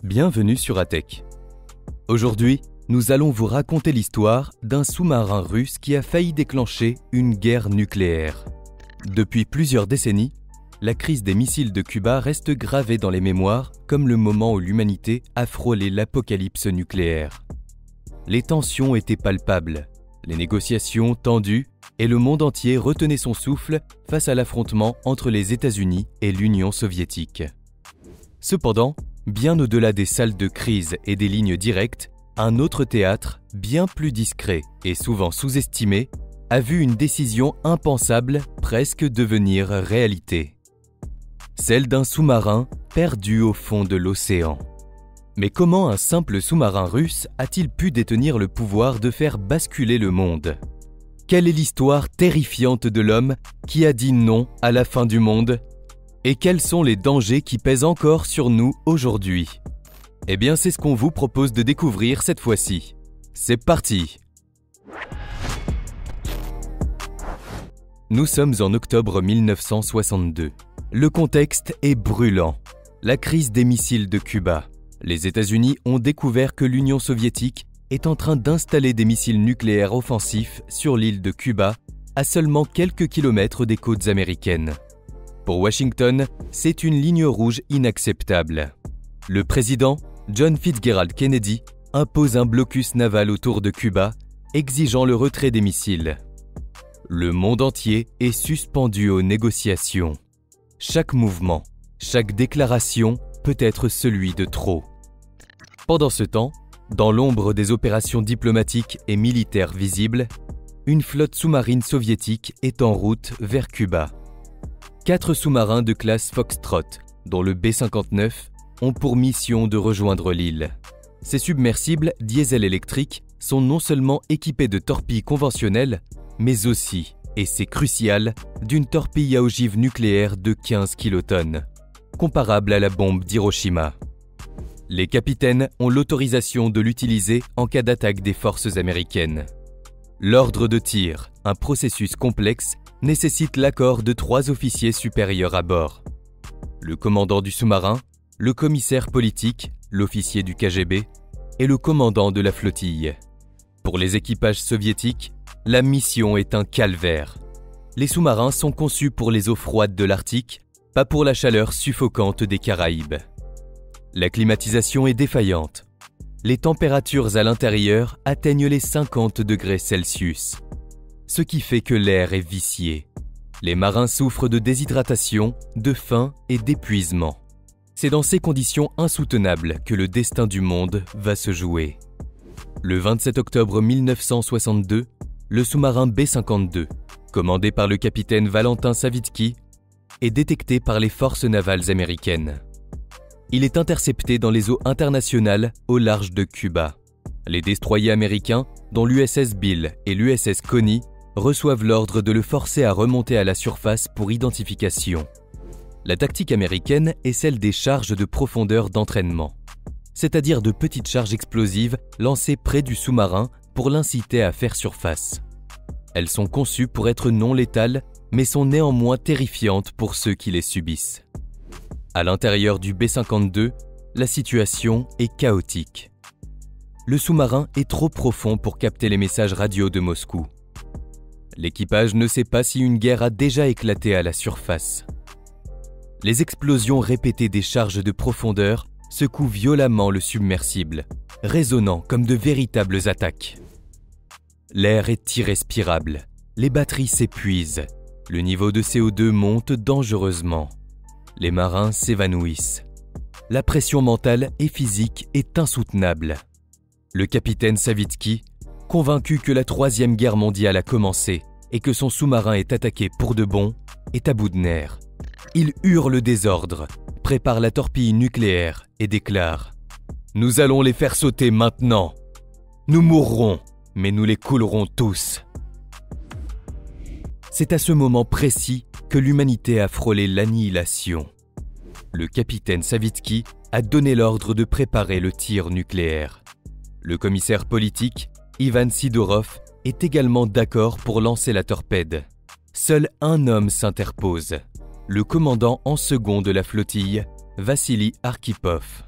Bienvenue sur ATEC. Aujourd'hui, nous allons vous raconter l'histoire d'un sous-marin russe qui a failli déclencher une guerre nucléaire. Depuis plusieurs décennies, la crise des missiles de Cuba reste gravée dans les mémoires comme le moment où l'humanité a frôlé l'apocalypse nucléaire. Les tensions étaient palpables, les négociations tendues et le monde entier retenait son souffle face à l'affrontement entre les États-Unis et l'Union soviétique. Cependant, bien au-delà des salles de crise et des lignes directes, un autre théâtre, bien plus discret et souvent sous-estimé, a vu une décision impensable presque devenir réalité. Celle d'un sous-marin perdu au fond de l'océan. Mais comment un simple sous-marin russe a-t-il pu détenir le pouvoir de faire basculer le monde ? Quelle est l'histoire terrifiante de l'homme qui a dit non à la fin du monde ? Et quels sont les dangers qui pèsent encore sur nous aujourd'hui ? Eh bien, c'est ce qu'on vous propose de découvrir cette fois-ci. C'est parti ! Nous sommes en octobre 1962. Le contexte est brûlant. La crise des missiles de Cuba. Les États-Unis ont découvert que l'Union soviétique est en train d'installer des missiles nucléaires offensifs sur l'île de Cuba, à seulement quelques kilomètres des côtes américaines. Pour Washington, c'est une ligne rouge inacceptable. Le président, John Fitzgerald Kennedy, impose un blocus naval autour de Cuba, exigeant le retrait des missiles. Le monde entier est suspendu aux négociations. Chaque mouvement, chaque déclaration peut être celui de trop. Pendant ce temps, dans l'ombre des opérations diplomatiques et militaires visibles, une flotte sous-marine soviétique est en route vers Cuba. 4 sous-marins de classe Foxtrot, dont le B-59, ont pour mission de rejoindre l'île. Ces submersibles diesel-électriques sont non seulement équipés de torpilles conventionnelles, mais aussi, et c'est crucial, d'une torpille à ogive nucléaire de 15 kilotonnes, comparable à la bombe d'Hiroshima. Les capitaines ont l'autorisation de l'utiliser en cas d'attaque des forces américaines. L'ordre de tir, un processus complexe, nécessite l'accord de 3 officiers supérieurs à bord. Le commandant du sous-marin, le commissaire politique, l'officier du KGB et le commandant de la flottille. Pour les équipages soviétiques, la mission est un calvaire. Les sous-marins sont conçus pour les eaux froides de l'Arctique, pas pour la chaleur suffocante des Caraïbes. La climatisation est défaillante. Les températures à l'intérieur atteignent les 50 degrés Celsius. Ce qui fait que l'air est vicié. Les marins souffrent de déshydratation, de faim et d'épuisement. C'est dans ces conditions insoutenables que le destin du monde va se jouer. Le 27 octobre 1962, le sous-marin B-52, commandé par le capitaine Valentin Savitsky, est détecté par les forces navales américaines. Il est intercepté dans les eaux internationales au large de Cuba. Les destroyers américains, dont l'USS Bill et l'USS Coney, reçoivent l'ordre de le forcer à remonter à la surface pour identification. La tactique américaine est celle des charges de profondeur d'entraînement, c'est-à-dire de petites charges explosives lancées près du sous-marin pour l'inciter à faire surface. Elles sont conçues pour être non létales, mais sont néanmoins terrifiantes pour ceux qui les subissent. À l'intérieur du B-52, la situation est chaotique. Le sous-marin est trop profond pour capter les messages radio de Moscou. L'équipage ne sait pas si une guerre a déjà éclaté à la surface. Les explosions répétées des charges de profondeur secouent violemment le submersible, résonnant comme de véritables attaques. L'air est irrespirable, les batteries s'épuisent, le niveau de CO2 monte dangereusement. Les marins s'évanouissent. La pression mentale et physique est insoutenable. Le capitaine Savitsky, convaincu que la Troisième Guerre mondiale a commencé et que son sous-marin est attaqué pour de bon, est à bout de nerfs. Il hurle le désordre, prépare la torpille nucléaire et déclare « Nous allons les faire sauter maintenant. Nous mourrons, mais nous les coulerons tous. » C'est à ce moment précis que l'humanité a frôlé l'annihilation. Le capitaine Savitsky a donné l'ordre de préparer le tir nucléaire. Le commissaire politique, Ivan Sidorov, est également d'accord pour lancer la torpède. Seul un homme s'interpose, le commandant en second de la flottille, Vassili Arkhipov.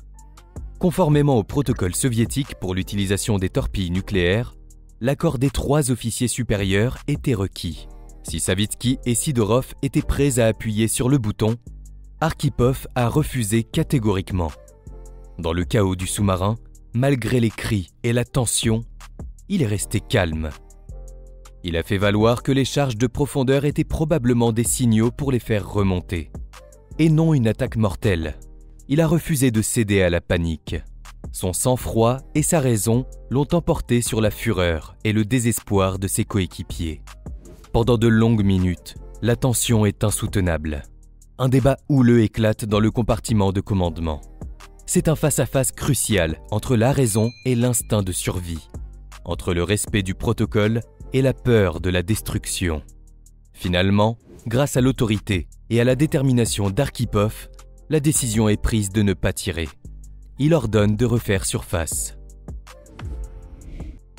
Conformément au protocole soviétique pour l'utilisation des torpilles nucléaires, l'accord des 3 officiers supérieurs était requis. Si Savitsky et Sidorov étaient prêts à appuyer sur le bouton, Arkhipov a refusé catégoriquement. Dans le chaos du sous-marin, malgré les cris et la tension, il est resté calme. Il a fait valoir que les charges de profondeur étaient probablement des signaux pour les faire remonter, et non une attaque mortelle. Il a refusé de céder à la panique. Son sang-froid et sa raison l'ont emporté sur la fureur et le désespoir de ses coéquipiers. Pendant de longues minutes, la tension est insoutenable. Un débat houleux éclate dans le compartiment de commandement. C'est un face-à-face crucial entre la raison et l'instinct de survie, entre le respect du protocole et la peur de la destruction. Finalement, grâce à l'autorité et à la détermination d'Arkhipov, la décision est prise de ne pas tirer. Il ordonne de refaire surface.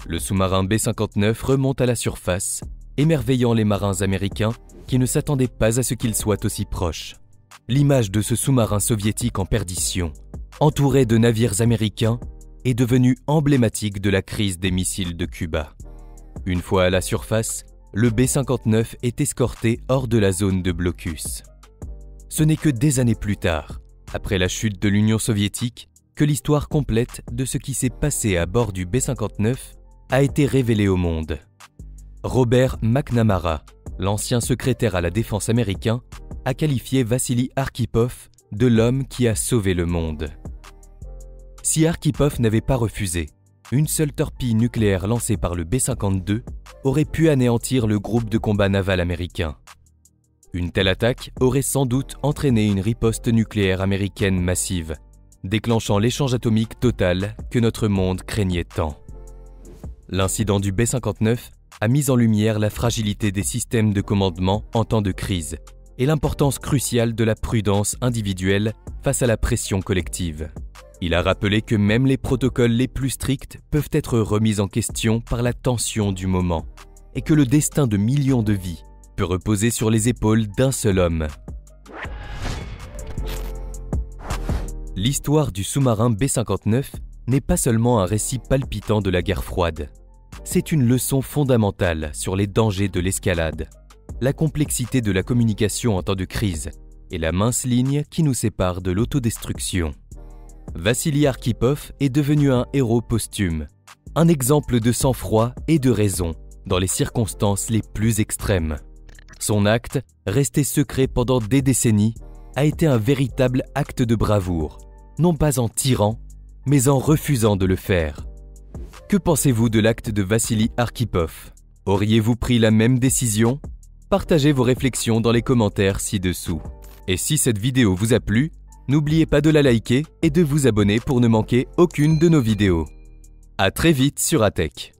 Le sous-marin B-59 remonte à la surface, émerveillant les marins américains qui ne s'attendaient pas à ce qu'il soit aussi proche. L'image de ce sous-marin soviétique en perdition, entouré de navires américains, est devenue emblématique de la crise des missiles de Cuba. Une fois à la surface, le B-59 est escorté hors de la zone de blocus. Ce n'est que des années plus tard, après la chute de l'Union soviétique, que l'histoire complète de ce qui s'est passé à bord du B-59 a été révélée au monde. Robert McNamara, l'ancien secrétaire à la défense américain, a qualifié Vassili Arkhipov de l'homme qui a sauvé le monde. Si Arkhipov n'avait pas refusé, une seule torpille nucléaire lancée par le B-52 aurait pu anéantir le groupe de combat naval américain. Une telle attaque aurait sans doute entraîné une riposte nucléaire américaine massive, déclenchant l'échange atomique total que notre monde craignait tant. L'incident du B-59 a mis en lumière la fragilité des systèmes de commandement en temps de crise et l'importance cruciale de la prudence individuelle face à la pression collective. Il a rappelé que même les protocoles les plus stricts peuvent être remis en question par la tension du moment et que le destin de millions de vies peut reposer sur les épaules d'un seul homme. L'histoire du sous-marin B-59 n'est pas seulement un récit palpitant de la guerre froide. C'est une leçon fondamentale sur les dangers de l'escalade, la complexité de la communication en temps de crise et la mince ligne qui nous sépare de l'autodestruction. Vassili Arkhipov est devenu un héros posthume, un exemple de sang-froid et de raison dans les circonstances les plus extrêmes. Son acte, resté secret pendant des décennies, a été un véritable acte de bravoure, non pas en tirant, mais en refusant de le faire. Que pensez-vous de l'acte de Vassili Arkhipov? Auriez-vous pris la même décision? Partagez vos réflexions dans les commentaires ci-dessous. Et si cette vidéo vous a plu, n'oubliez pas de la liker et de vous abonner pour ne manquer aucune de nos vidéos. À très vite sur ATech.